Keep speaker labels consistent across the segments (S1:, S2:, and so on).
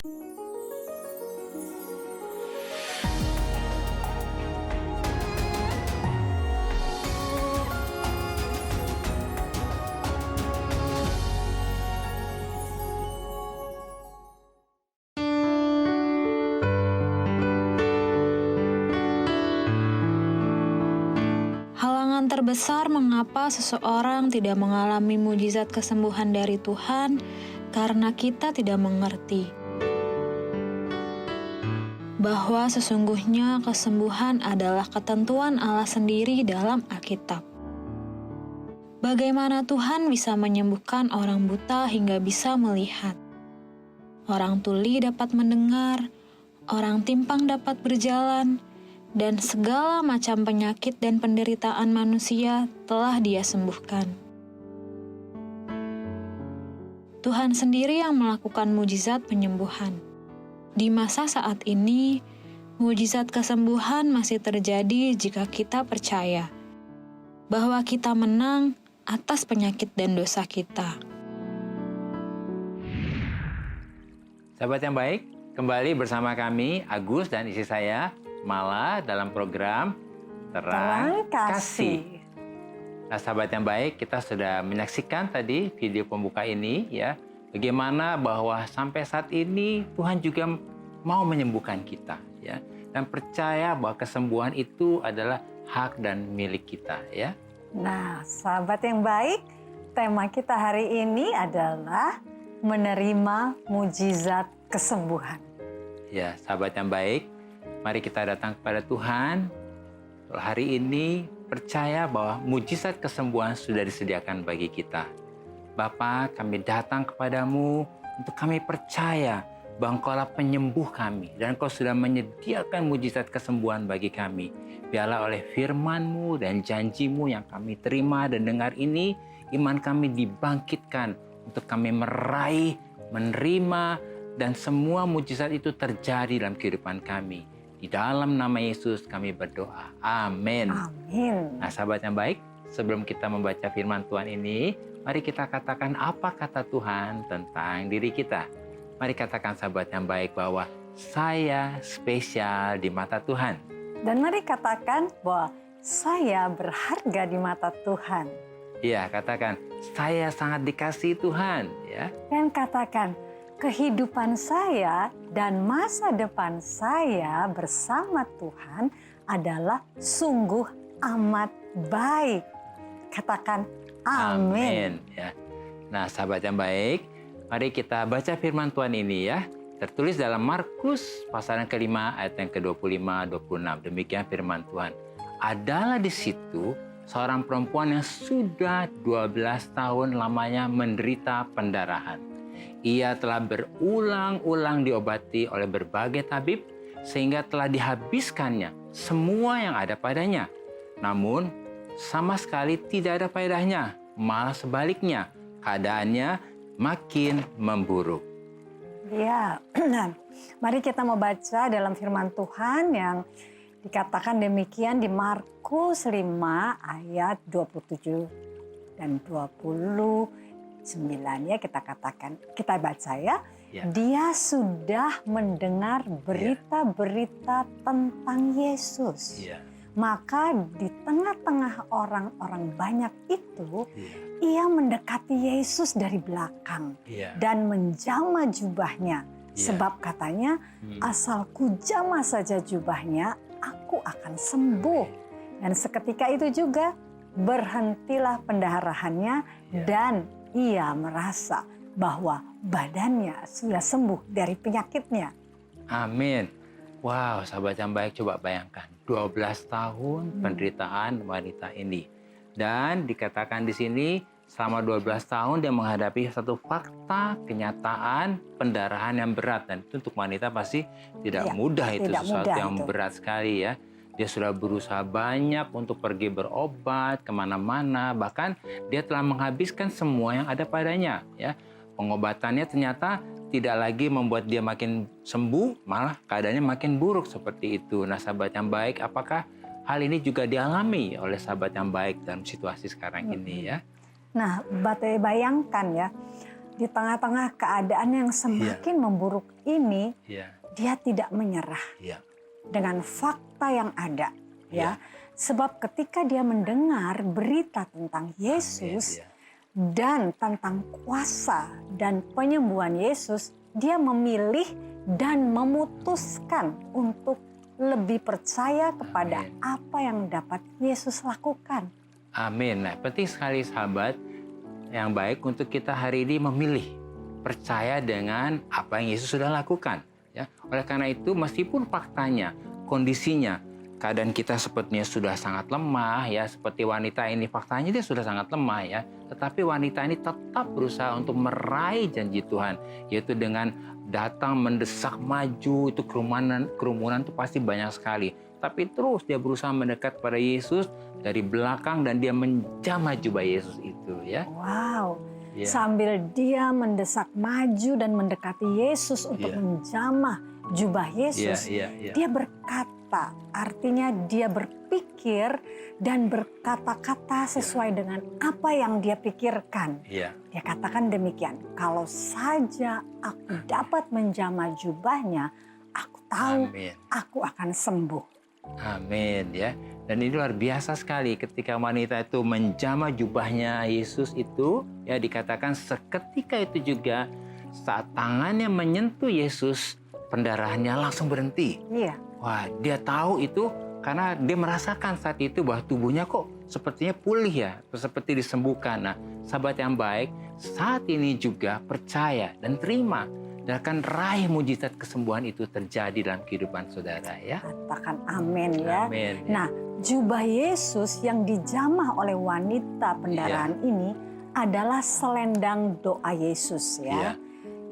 S1: Halangan terbesar mengapa seseorang tidak mengalami mujizat kesembuhan dari Tuhan karena kita tidak mengerti bahwa sesungguhnya kesembuhan adalah ketentuan Allah sendiri dalam Alkitab. Bagaimana Tuhan bisa menyembuhkan orang buta hingga bisa melihat? Orang tuli dapat mendengar, orang timpang dapat berjalan, dan segala macam penyakit dan penderitaan manusia telah Dia sembuhkan. Tuhan sendiri yang melakukan mujizat penyembuhan. Di masa saat ini, mujizat kesembuhan masih terjadi jika kita percaya bahwa kita menang atas penyakit dan dosa kita.
S2: Sahabat yang baik, kembali bersama kami, Agus dan istri saya, Mala, dalam program Terang Kasih. Nah, sahabat yang baik, kita sudah menyaksikan tadi video pembuka ini, ya. Bagaimana bahwa sampai saat ini Tuhan juga mau menyembuhkan kita, ya. Dan percaya bahwa kesembuhan itu adalah hak dan milik kita, ya.
S3: Nah, sahabat yang baik, tema kita hari ini adalah menerima mujizat kesembuhan.
S2: Ya, sahabat yang baik, mari kita datang kepada Tuhan. Hari ini percaya bahwa mujizat kesembuhan sudah disediakan bagi kita. Bapa, kami datang kepadamu untuk kami percaya bahwa Engkaulah penyembuh kami dan Engkau sudah menyediakan mujizat kesembuhan bagi kami. Biarlah oleh firman-Mu dan janji-Mu yang kami terima dan dengar ini, iman kami dibangkitkan untuk kami meraih, menerima, dan semua mujizat itu terjadi dalam kehidupan kami. Di dalam nama Yesus kami berdoa. Amin.
S3: Amin.
S2: Nah, sahabat yang baik, sebelum kita membaca firman Tuhan ini, mari kita katakan apa kata Tuhan tentang diri kita. Mari katakan, sahabat yang baik, bahwa saya spesial di mata Tuhan.
S3: Dan mari katakan bahwa saya berharga di mata Tuhan.
S2: Iya, katakan, saya sangat dikasihi Tuhan. Ya.
S3: Dan katakan, kehidupan saya dan masa depan saya bersama Tuhan adalah sungguh amat baik. Katakan amin.
S2: Ya. Nah, sahabat yang baik, mari kita baca firman Tuhan ini, ya. Tertulis dalam Markus pasal yang kelima ayat yang ke-25-26. Demikian firman Tuhan. Adalah di situ seorang perempuan yang sudah 12 tahun lamanya menderita pendarahan. Ia telah berulang-ulang diobati oleh berbagai tabib sehingga telah dihabiskannya semua yang ada padanya. Namun sama sekali tidak ada faedahnya, malah sebaliknya keadaannya makin memburuk.
S3: Ya, nah, mari kita membaca dalam firman Tuhan yang dikatakan demikian di Markus 5 ayat 27 dan 29, ya, kita baca, ya. Dia sudah mendengar berita-berita tentang Yesus. Maka di tengah-tengah orang-orang banyak itu, ia mendekati Yesus dari belakang dan menjamah jubahnya. Sebab katanya, asal kujamah saja jubahnya, aku akan sembuh. Dan seketika itu juga berhentilah pendarahannya dan ia merasa bahwa badannya sudah sembuh dari penyakitnya.
S2: Amin. Wow, sahabat yang baik, coba bayangkan 12 tahun penderitaan wanita ini. Dan dikatakan di sini selama 12 tahun dia menghadapi satu fakta, kenyataan pendarahan yang berat. Dan itu untuk wanita pasti tidak mudah, itu sesuatu yang berat sekali, ya. Dia sudah berusaha banyak untuk pergi berobat kemana-mana. Bahkan dia telah menghabiskan semua yang ada padanya, ya. Pengobatannya ternyata tidak lagi membuat dia makin sembuh, malah keadaannya makin buruk seperti itu. Nah, sahabat yang baik, apakah hal ini juga dialami oleh sahabat yang baik dalam situasi sekarang ini, ya?
S3: Nah, bayangkan, ya, di tengah-tengah keadaan yang semakin memburuk ini,
S2: Iya.
S3: dia tidak menyerah
S2: Iya.
S3: dengan fakta yang ada,
S2: Iya.
S3: ya. Sebab ketika dia mendengar berita tentang Yesus
S2: Amin, iya.
S3: dan tentang kuasa dan penyembuhan Yesus, dia memilih dan memutuskan untuk lebih percaya kepada
S2: Amin.
S3: apa yang dapat Yesus lakukan.
S2: Amin. Nah, penting sekali sahabat yang baik untuk kita hari ini memilih percaya dengan apa yang Yesus sudah lakukan. Ya, oleh karena itu, meskipun faktanya, kondisinya, keadaan kita sepertinya sudah sangat lemah, ya, seperti wanita ini faktanya dia sudah sangat lemah, ya. Tetapi wanita ini tetap berusaha untuk meraih janji Tuhan, yaitu dengan datang mendesak maju, itu kerumunan itu pasti banyak sekali. Tapi terus dia berusaha mendekat pada Yesus dari belakang dan dia menjamah jubah Yesus itu, ya.
S3: Wow.
S2: Ya.
S3: Sambil dia mendesak maju dan mendekati Yesus untuk
S2: Iya.
S3: menjamah jubah Yesus,
S2: Iya.
S3: dia berkata, artinya dia berpikir dan berkata-kata sesuai dengan apa yang dia pikirkan.
S2: Iya.
S3: Dia katakan demikian, kalau saja aku dapat menjamah jubahnya, aku tahu
S2: Amin.
S3: aku akan sembuh.
S2: Amin, ya. Dan ini luar biasa sekali ketika wanita itu menjamah jubahnya Yesus itu, ya, dikatakan seketika itu juga saat tangannya menyentuh Yesus, pendarahannya langsung berhenti.
S3: Iya,
S2: Wah, dia tahu itu karena dia merasakan saat itu bahwa tubuhnya kok sepertinya pulih, ya, seperti disembuhkan. Nah, sahabat yang baik, saat ini juga percaya dan terima dan akan raih mujizat kesembuhan itu terjadi dalam kehidupan saudara, ya.
S3: katakan amin ya.
S2: Amin. Ya.
S3: Nah, jubah Yesus yang dijamah oleh wanita pendarahan ini adalah selendang doa Yesus,
S2: Iya.
S3: ya.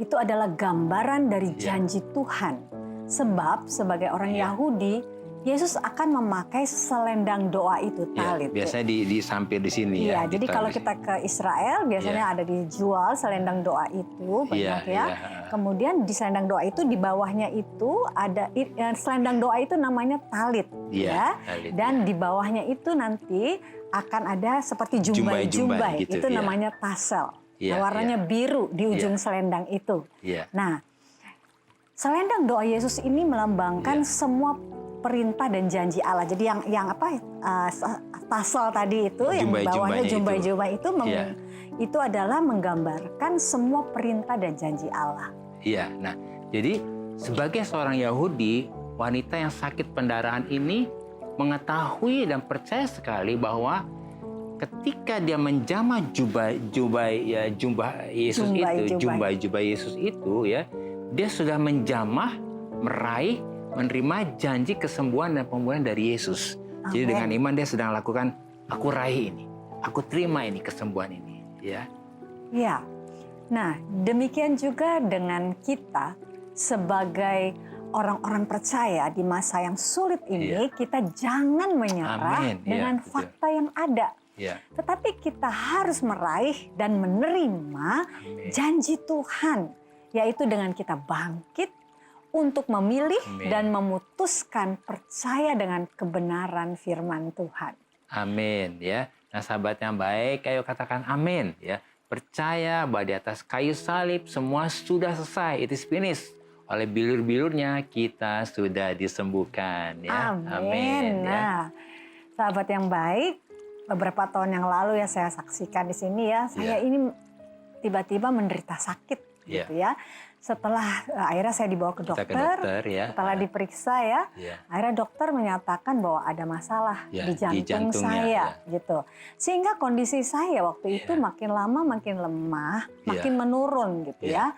S3: Itu adalah gambaran dari
S2: Iya.
S3: janji Tuhan. Sebab sebagai orang
S2: Iya.
S3: Yahudi, Yesus akan memakai selendang doa itu,
S2: Ya,
S3: talit.
S2: biasanya di sampir di sini, ya.
S3: Iya, jadi
S2: ditaruh
S3: kalau
S2: di sini.
S3: kita ke Israel biasanya ada dijual selendang doa itu banyak, ya.
S2: Iya.
S3: Kemudian di selendang doa itu di bawahnya itu ada selendang doa itu namanya talit,
S2: Iya,
S3: ya.
S2: talit,
S3: Dan di bawahnya itu nanti akan ada seperti
S2: Jumbai-jumbai
S3: jumbai-jumbai.
S2: gitu,
S3: Itu
S2: iya.
S3: namanya tassel.
S2: Iya,
S3: Nah, warnanya biru di ujung
S2: Iya.
S3: selendang itu.
S2: Iya.
S3: Nah, selendang doa Yesus ini melambangkan
S2: Iya.
S3: semua perintah dan janji Allah. Jadi yang apa tassel tadi itu yang di bawahnya jumbai-jumbai itu
S2: Iya.
S3: itu adalah menggambarkan semua perintah dan janji Allah.
S2: Iya. Nah, jadi sebagai seorang Yahudi, wanita yang sakit pendarahan ini mengetahui dan percaya sekali bahwa ketika dia menjamah jubah Yesus itu, jubah Yesus itu, ya, dia sudah menjamah, meraih, menerima janji kesembuhan dan pemulihan dari Yesus. Jadi
S3: Amin.
S2: dengan iman dia sedang lakukan, aku raih ini, aku terima ini kesembuhan ini, ya.
S3: Ya. Nah, demikian juga dengan kita sebagai orang-orang percaya di masa yang sulit ini, kita jangan menyerah
S2: Amin. Iya,
S3: dengan
S2: betul.
S3: fakta yang ada.
S2: Ya.
S3: Tetapi kita harus meraih dan menerima
S2: Amin.
S3: janji Tuhan, yaitu dengan kita bangkit untuk memilih
S2: Amin.
S3: dan memutuskan percaya dengan kebenaran firman Tuhan.
S2: Amin, ya. Nah, sahabat yang baik, ayo katakan amin, ya. Percaya bahwa di atas kayu salib semua sudah selesai, it is finished. Oleh bilur-bilurnya kita sudah disembuhkan, ya.
S3: Amin.
S2: ya.
S3: Nah, sahabat yang baik, beberapa tahun yang lalu ya saya saksikan di sini ya, saya ini tiba-tiba menderita sakit, gitu ya. Setelah akhirnya saya dibawa ke
S2: Kita
S3: dokter,
S2: ke dokter, ya.
S3: setelah diperiksa ya, akhirnya dokter menyatakan bahwa ada masalah
S2: Ya,
S3: di
S2: di
S3: jantung
S2: jantungnya,
S3: saya, gitu. Sehingga kondisi saya waktu itu makin lama makin lemah, makin menurun, gitu ya.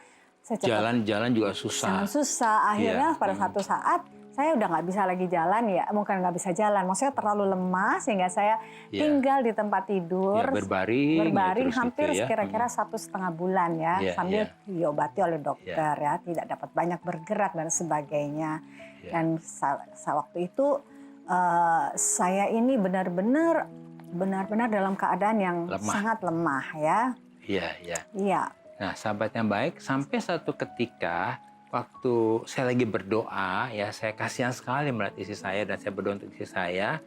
S3: Saya cepat
S2: Jalan juga susah.
S3: sangat susah. Akhirnya pada satu saat saya udah nggak bisa lagi jalan ya, bukan nggak bisa jalan, maksudnya terlalu lemah sehingga saya tinggal di tempat tidur,
S2: berbaring terus
S3: hampir
S2: gitu, ya.
S3: kira-kira 1,5 bulan ya, sambil diobati oleh dokter ya, tidak dapat banyak bergerak dan sebagainya. Dan waktu itu saya ini benar-benar dalam keadaan yang sangat lemah ya. Iya.
S2: Nah, sahabat yang baik, sampai satu ketika waktu saya lagi berdoa, ya, saya kasihan sekali melihat istri saya dan saya berdoa untuk istri saya.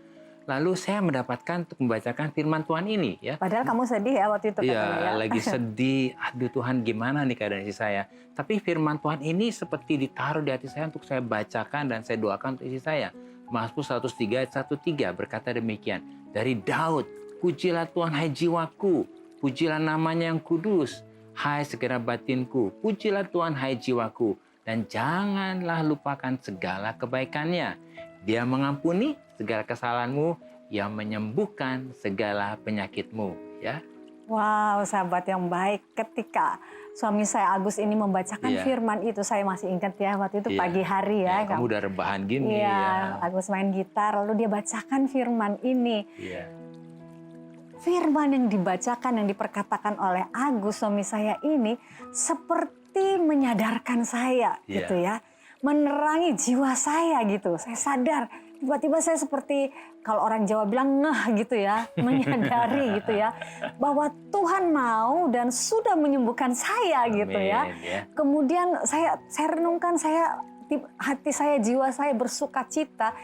S2: Lalu saya mendapatkan untuk membacakan firman Tuhan ini, ya.
S3: Padahal kamu sedih ya waktu itu katanya ya.
S2: Lagi sedih. Aduh Tuhan, gimana nih keadaan istri saya? Tapi firman Tuhan ini seperti ditaruh di hati saya untuk saya bacakan dan saya doakan untuk istri saya. Mazmur 103 ayat 1-3 berkata demikian. Dari Daud, pujilah Tuhan hai jiwaku, pujilah namanya yang kudus, hai segenap batinku, pujilah Tuhan hai jiwaku, dan janganlah lupakan segala kebaikannya. Dia mengampuni segala kesalahanmu, yang menyembuhkan segala penyakitmu. Ya.
S3: Wow, sahabat yang baik. Ketika suami saya Agus ini membacakan firman itu, saya masih ingat ya waktu itu pagi hari ya.
S2: Kamu udah rebahan gini ya.
S3: Agus main gitar, lalu dia bacakan firman ini. Firman yang dibacakan, yang diperkatakan oleh Agus suami saya ini seperti menyadarkan saya gitu ya. Menerangi jiwa saya gitu. Saya sadar, tiba-tiba saya seperti kalau orang Jawa bilang ngeh gitu ya, menyadari gitu ya, bahwa Tuhan mau dan sudah menyembuhkan saya gitu ya. Kemudian saya renungkan, hati saya, jiwa saya bersuka cita.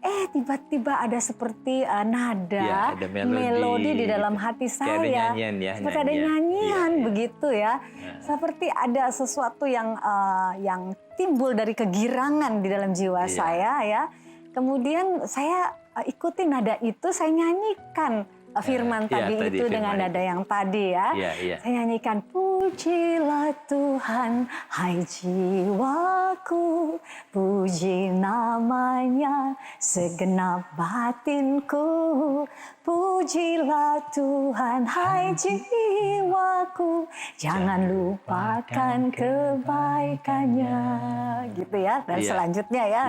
S3: Tiba-tiba ada seperti nada, ada melodi di dalam hati saya.
S2: Ada nyanyian ya.
S3: Seperti ada nyanyian begitu ya. Seperti ada sesuatu yang timbul dari kegirangan di dalam jiwa saya ya. Kemudian saya ikuti nada itu, saya nyanyikan firman tadi itu dengan nada yang tadi ya. Saya nyanyikan, pujilah Tuhan, hai jiwaku, puji namanya segenap batinku. Pujilah Tuhan, hai jiwaku, jangan lupakan kebaikannya. Gitu ya, dan selanjutnya ya.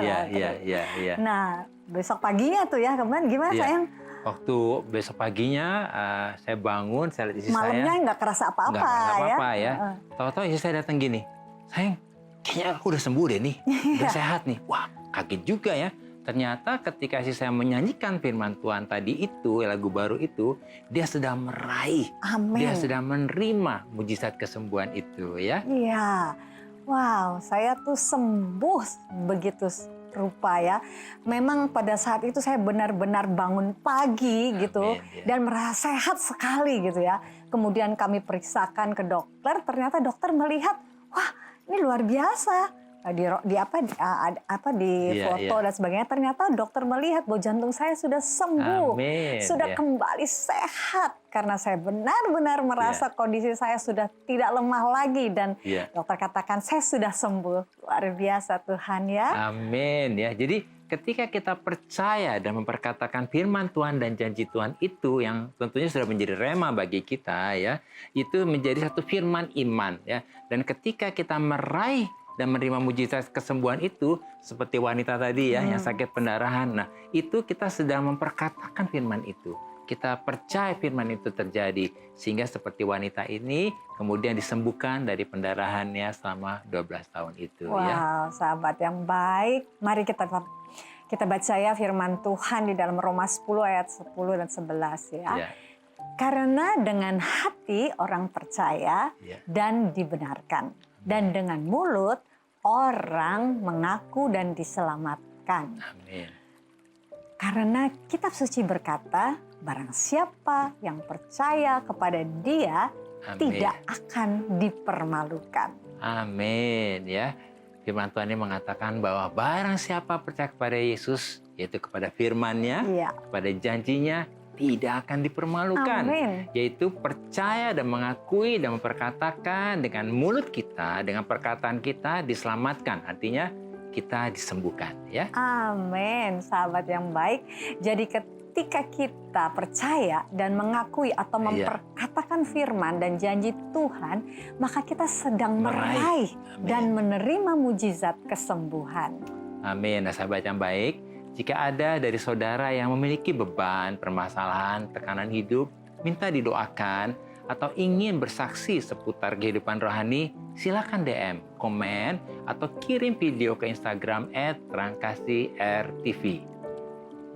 S3: Nah, besok paginya tuh ya, kemarin gimana sayang?
S2: Waktu besok paginya saya bangun, saya lihat istri saya.
S3: Malamnya nggak kerasa apa-apa
S2: nggak kerasa apa-apa ya. Tahu-tahu istri saya datang gini, sayang, kayaknya aku udah sembuh deh nih, udah sehat nih. Wah, kaget juga ya. Ternyata ketika istri saya menyanyikan firman Tuhan tadi itu, lagu baru itu, dia sedang meraih, dia sedang menerima mujizat kesembuhan itu ya.
S3: Iya, wow, saya tuh sembuh begitu rupa ya. Memang pada saat itu saya benar-benar bangun pagi gitu dan merasa sehat sekali gitu ya. Kemudian kami periksakan ke dokter, ternyata dokter melihat, wah ini luar biasa. Di foto dan sebagainya, ternyata dokter melihat bahwa jantung saya sudah sembuh, sudah kembali sehat karena saya benar-benar merasa kondisi saya sudah tidak lemah lagi dan dokter katakan saya sudah sembuh. Luar biasa Tuhan ya.
S2: Amin ya. Jadi ketika kita percaya dan memperkatakan firman Tuhan dan janji Tuhan itu yang tentunya sudah menjadi rema bagi kita ya, itu menjadi satu firman iman ya. Dan ketika kita meraih dan menerima mujizat kesembuhan itu, seperti wanita tadi ya, yang sakit pendarahan. Nah, itu kita sedang memperkatakan firman itu. Kita percaya firman itu terjadi. Sehingga seperti wanita ini, kemudian disembuhkan dari pendarahannya selama 12 tahun itu.
S3: Wow, sahabat yang baik. Mari kita baca ya firman Tuhan di dalam Roma 10 ayat 10 dan 11 ya. Karena dengan hati orang percaya dan dibenarkan. Dan dengan mulut orang mengaku dan diselamatkan.
S2: Amin.
S3: Karena kitab suci berkata, barang siapa yang percaya kepada Dia tidak akan dipermalukan.
S2: Amin ya. Firman Tuhan ini mengatakan bahwa barang siapa percaya kepada Yesus, yaitu kepada firman-Nya, kepada janjinya, tidak akan dipermalukan.
S3: Amin.
S2: Yaitu percaya dan mengakui dan memperkatakan dengan mulut kita, dengan perkataan kita diselamatkan. Artinya kita disembuhkan ya.
S3: Amin, sahabat yang baik. Jadi ketika kita percaya dan mengakui atau memperkatakan firman dan janji Tuhan, maka kita sedang meraih dan menerima mujizat kesembuhan.
S2: Amin. Nah, sahabat yang baik, jika ada dari saudara yang memiliki beban, permasalahan, tekanan hidup, minta didoakan, atau ingin bersaksi seputar kehidupan rohani, silakan DM, komen, atau kirim video ke Instagram @terangkasih_rtv.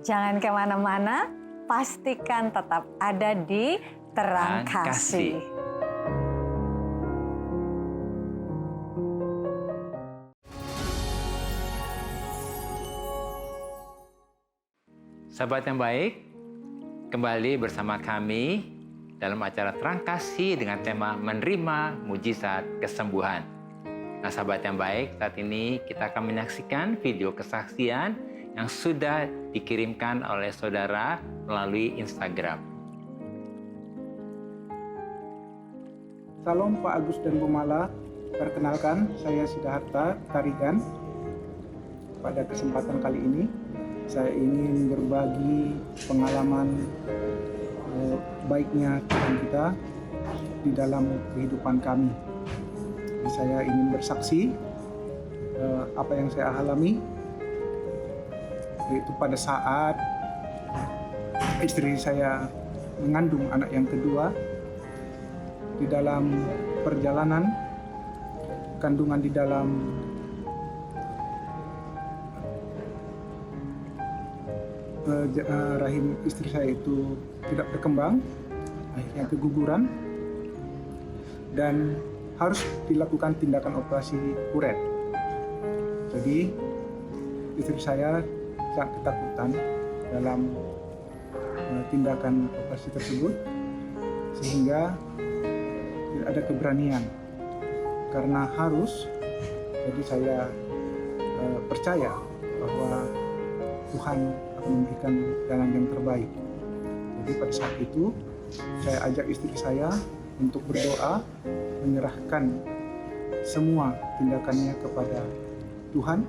S3: Jangan kemana-mana, pastikan tetap ada di Terang Kasih.
S2: Sahabat yang baik, kembali bersama kami dalam acara Terang Kasih dengan tema menerima mujizat kesembuhan. Nah, sahabat yang baik, saat ini kita akan menyaksikan video kesaksian yang sudah dikirimkan oleh saudara melalui Instagram.
S4: Salam Pak Agus dan Bu Mala, perkenalkan saya Siddhartha Tarigan. Pada kesempatan kali ini, saya ingin berbagi pengalaman baiknya Tuhan kita di dalam kehidupan kami. Saya ingin bersaksi apa yang saya alami, yaitu pada saat istri saya mengandung anak yang kedua. Di dalam perjalanan kandungan di dalam rahim istri saya itu tidak berkembang, akhirnya keguguran dan harus dilakukan tindakan operasi uret. Jadi istri saya sangat ketakutan dalam tindakan operasi tersebut, sehingga tidak ada keberanian karena harus. Jadi saya percaya bahwa Tuhan akan memberikan jalan yang terbaik. Jadi pada saat itu saya ajak istri saya untuk berdoa, menyerahkan semua tindakannya kepada Tuhan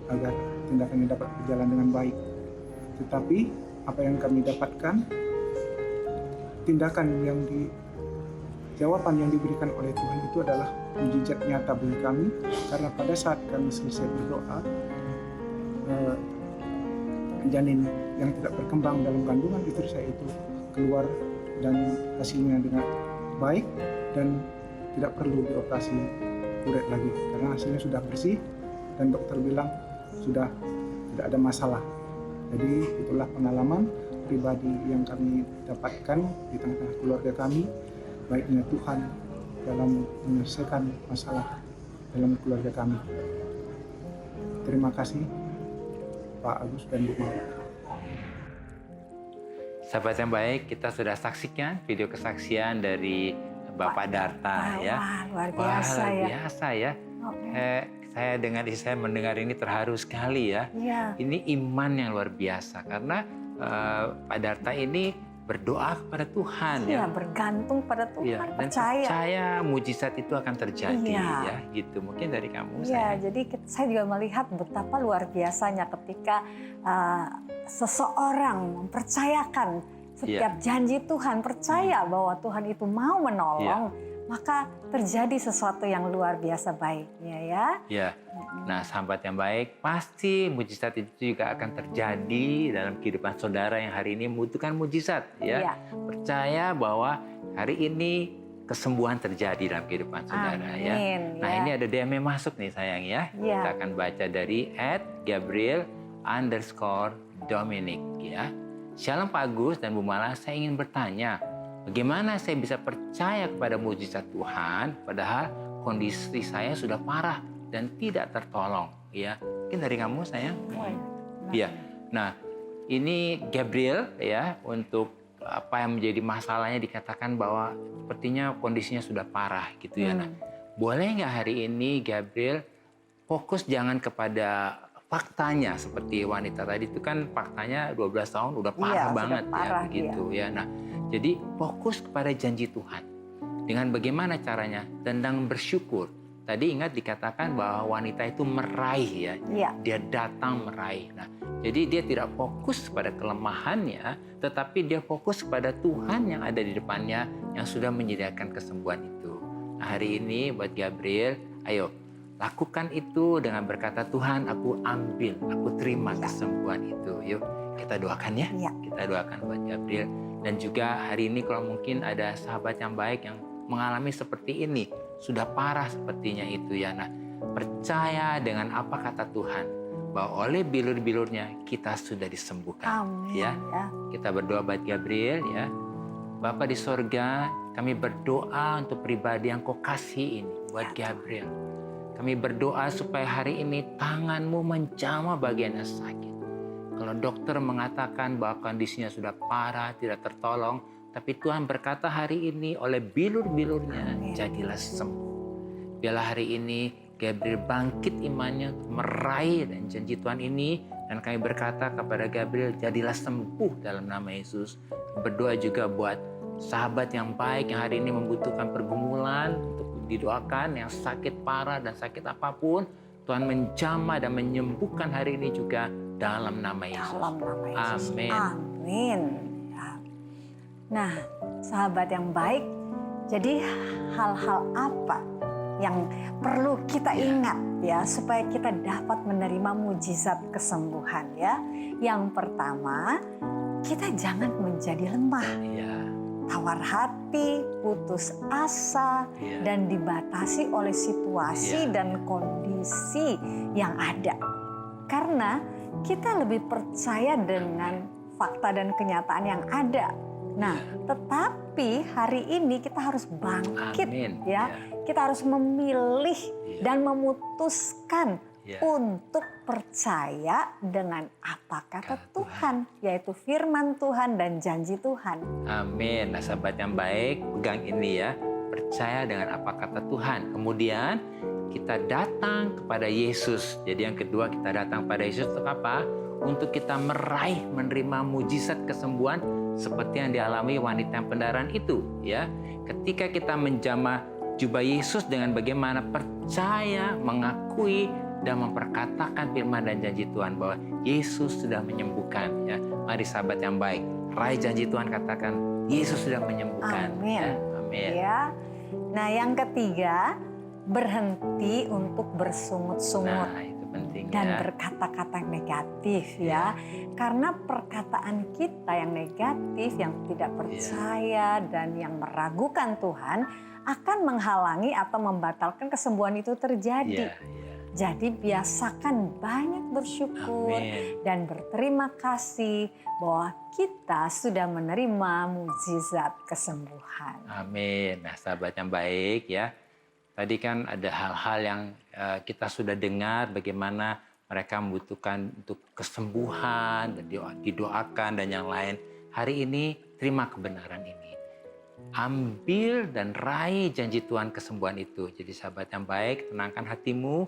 S4: agar tindakannya dapat berjalan dengan baik. Tetapi apa yang kami dapatkan, jawaban yang diberikan oleh Tuhan itu adalah mujizat nyata bagi kami, karena pada saat kami selesai berdoa, janin yang tidak berkembang dalam kandungan istri saya itu keluar dan hasilnya dengan baik dan tidak perlu dioperasi uret lagi karena hasilnya sudah bersih dan dokter bilang sudah tidak ada masalah. Jadi itulah pengalaman pribadi yang kami dapatkan di tengah-tengah keluarga kami, baiknya Tuhan dalam menyelesaikan masalah dalam keluarga kami. Terima kasih Pak Agus dan Bu Mala.
S2: Sahabat yang baik, kita sudah saksikan video kesaksian dari Bapak Darta ya.
S3: Wah, luar biasa
S2: luar
S3: ya.
S2: biasa ya. Saya dengan istri saya mendengar ini terharu sekali ya.
S3: Iya.
S2: Ini iman yang luar biasa karena Pak Darta ini berdoa kepada Tuhan
S3: Iya,
S2: ya.
S3: bergantung pada Tuhan,
S2: Ya, dan
S3: percaya.
S2: mujizat itu akan terjadi
S3: Iya.
S2: ya, gitu. Mungkin dari kamu
S3: Iya,
S2: saya.
S3: jadi saya juga melihat betapa luar biasanya ketika seseorang mempercayakan setiap janji Tuhan, percaya bahwa Tuhan itu mau menolong, maka terjadi sesuatu yang luar biasa baiknya ya.
S2: Ya. Nah, sahabat yang baik, pasti mujizat itu juga akan terjadi dalam kehidupan saudara yang hari ini membutuhkan mujizat ya.
S3: Iya.
S2: Percaya bahwa hari ini kesembuhan terjadi dalam kehidupan saudara ya.
S3: Amin,
S2: Nah,
S3: ya.
S2: ini ada DM yang masuk nih sayang ya.
S3: Iya.
S2: Kita akan baca dari @Gabriel_Dominic ya. Shalom Pak Agus dan Bu Mala, saya ingin bertanya, bagaimana saya bisa percaya kepada mujizat Tuhan padahal kondisi saya sudah parah dan tidak tertolong ya. Mungkin dari kamu sayang. Iya. Nah, ini Gabriel ya, untuk apa yang menjadi masalahnya dikatakan bahwa sepertinya kondisinya sudah parah gitu ya. Nah, boleh nggak hari ini Gabriel fokus jangan kepada faktanya seperti wanita tadi itu kan faktanya 12 tahun udah parah banget
S3: sudah parah,
S2: ya begitu ya. Nah, jadi fokus kepada janji Tuhan. Dengan bagaimana caranya? Tentang bersyukur. Tadi ingat dikatakan bahwa wanita itu meraih ya.
S3: Iya.
S2: Dia datang meraih. Nah, jadi dia tidak fokus pada kelemahannya, tetapi dia fokus pada Tuhan yang ada di depannya yang sudah menyediakan kesembuhan itu. Nah, hari ini buat Gabriel, ayo lakukan itu dengan berkata, Tuhan aku ambil, aku terima kesembuhan itu. Yuk kita doakan ya.
S3: Iya.
S2: Kita doakan buat Gabriel. Dan juga hari ini kalau mungkin ada sahabat yang baik yang mengalami seperti ini, sudah parah sepertinya itu ya. Nah, percaya dengan apa kata Tuhan, bahwa oleh bilur-bilurnya kita sudah disembuhkan.
S3: Amin,
S2: Ya.
S3: ya.
S2: Kita berdoa buat Gabriel ya. Bapa di sorga, kami berdoa untuk pribadi yang kau kasih ini buat Gabriel. Kami berdoa supaya hari ini tanganmu menjamah bagian yang sakit. Kalau dokter mengatakan bahwa kondisinya sudah parah, tidak tertolong, tapi Tuhan berkata hari ini oleh bilur-bilurnya, jadilah sembuh. Biarlah hari ini Gabriel bangkit imannya, meraih dan janji Tuhan ini. Dan kami berkata kepada Gabriel, jadilah sembuh dalam nama Yesus. Berdoa juga buat sahabat yang baik yang hari ini membutuhkan pergumulan, untuk didoakan yang sakit parah dan sakit apapun. Tuhan menjamah dan menyembuhkan hari ini juga dalam nama Yesus.
S3: Dalam nama Yesus.
S2: Amin.
S3: Amin. Ya. Nah, sahabat yang baik, jadi hal-hal apa yang perlu kita ingat ya supaya kita dapat menerima mujizat kesembuhan ya. Yang pertama, kita jangan menjadi lemah, tawar hati, putus asa, dan dibatasi oleh situasi dan kondisi yang ada. Karena kita lebih percaya dengan fakta dan kenyataan yang ada. Nah, tetapi hari ini kita harus bangkit.
S2: Amin.
S3: Ya. Kita harus memilih dan memutuskan untuk percaya dengan apa kata Tuhan, yaitu firman Tuhan dan janji Tuhan.
S2: Amin. Nah, sahabat yang baik, pegang ini ya. Percaya dengan apa kata Tuhan. Kemudian kita datang kepada Yesus. Jadi yang kedua, kita datang pada Yesus untuk apa? Untuk kita meraih, menerima mujizat kesembuhan seperti yang dialami wanita yang pendarahan itu, ya. Ketika kita menjamah jubah Yesus dengan bagaimana percaya, mengakui dan memperkatakan firman dan janji Tuhan bahwa Yesus sudah menyembuhkan, ya. Mari sahabat yang baik, raih janji Tuhan, katakan Yesus sudah menyembuhkan.
S3: Amin.
S2: Ya. Amin.
S3: Ya. Nah, yang ketiga, berhenti untuk bersungut-sungut.
S2: Nah, itu penting
S3: dan
S2: ya.
S3: berkata-kata negatif ya. Karena perkataan kita yang negatif, yang tidak percaya dan yang meragukan Tuhan akan menghalangi atau membatalkan kesembuhan itu terjadi. Jadi biasakan banyak bersyukur dan berterima kasih bahwa kita sudah menerima mujizat kesembuhan.
S2: Amin. Nah, sahabat yang baik ya. Tadi kan ada hal-hal yang kita sudah dengar bagaimana mereka membutuhkan untuk kesembuhan, dan didoakan dan yang lain. Hari ini terima kebenaran ini. Ambil dan raih janji Tuhan kesembuhan itu. Jadi sahabat yang baik, tenangkan hatimu,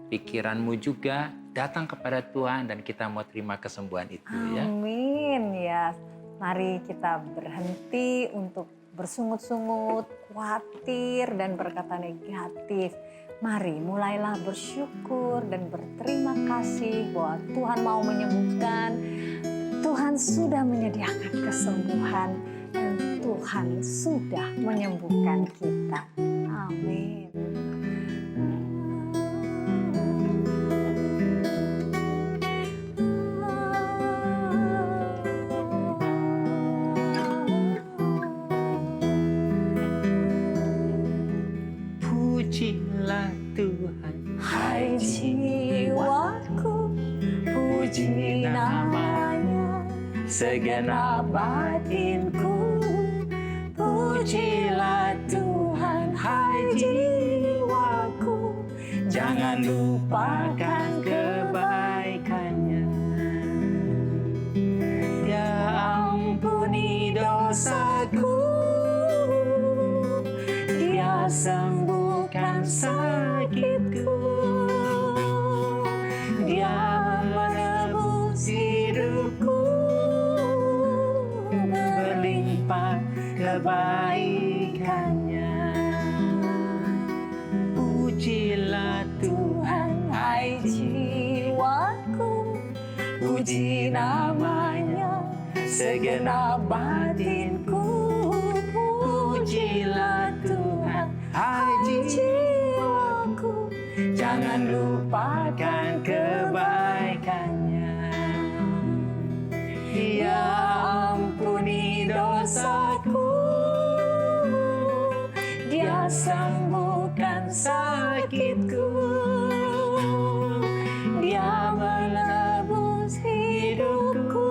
S2: pikiranmu juga, datang kepada Tuhan dan kita mau terima kesembuhan itu ya.
S3: Amin ya. Mari kita berhenti untuk bersungut-sungut, khawatir, dan berkata negatif. Mari mulailah bersyukur dan berterima kasih bahwa Tuhan mau menyembuhkan. Tuhan sudah menyediakan kesembuhan dan Tuhan sudah menyembuhkan kita. Amin.
S2: Pujilah Tuhan,
S3: Hai jiwaku, puji namanya, segenap batinku. Pujilah Tuhan, hai jiwaku, jangan lupakan kebaikannya. Dia ampuni dosaku, Dia sembuhkan sakitku, Dia menebus hidupku, berlimpah kebaikannya. Pujilah Tuhan, hai jiwaku, puji namanya, segenap batinku. Pujilah Tuhan, hai jiwaku, jangan lupakan kebaikannya. Dia ampuni dosaku, Dia sembuhkan sakitku, Dia menebus hidupku,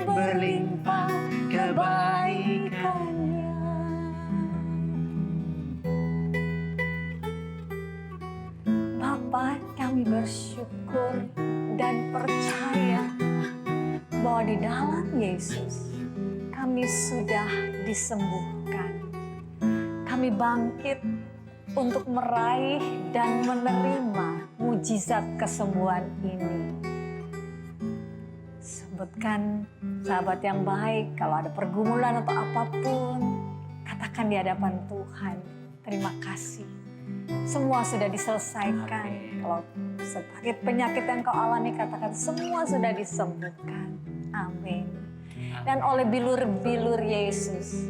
S3: berlimpah kebaikannya. Bapa, kami bersyukur dan dan percaya bahwa di dalam Yesus kami sudah disembuhkan. Kami bangkit untuk meraih dan menerima mujizat kesembuhan ini. Sebutkan, sahabat yang baik, kalau ada pergumulan atau apapun, katakan di hadapan Tuhan, terima kasih. Semua sudah diselesaikan. Kalau sakit penyakit yang kau alami, katakan semua sudah disembuhkan. Amin. Dan oleh bilur-bilur Yesus,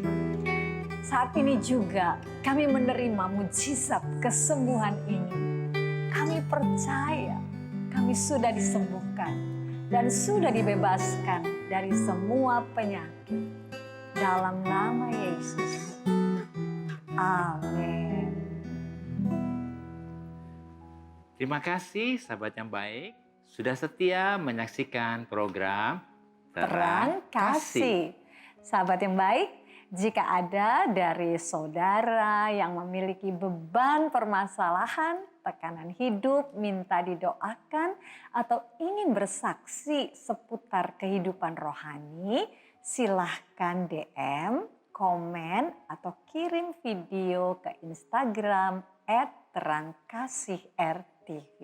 S3: saat ini juga kami menerima mujizat kesembuhan ini. Kami percaya kami sudah disembuhkan dan sudah dibebaskan dari semua penyakit. Dalam nama Yesus. Amin.
S2: Terima kasih sahabat yang baik sudah setia menyaksikan program
S3: Terang Kasih. Sahabat yang baik, jika ada dari saudara yang memiliki beban permasalahan, tekanan hidup, minta didoakan, atau ingin bersaksi seputar kehidupan rohani, silahkan DM, komen, atau kirim video ke Instagram @terangkasih_rtv.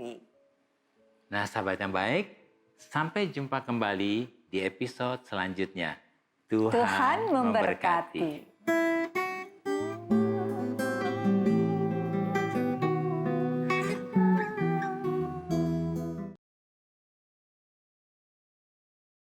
S2: Nah sahabat yang baik, sampai jumpa kembali di episode selanjutnya. Tuhan
S3: Tuhan memberkati.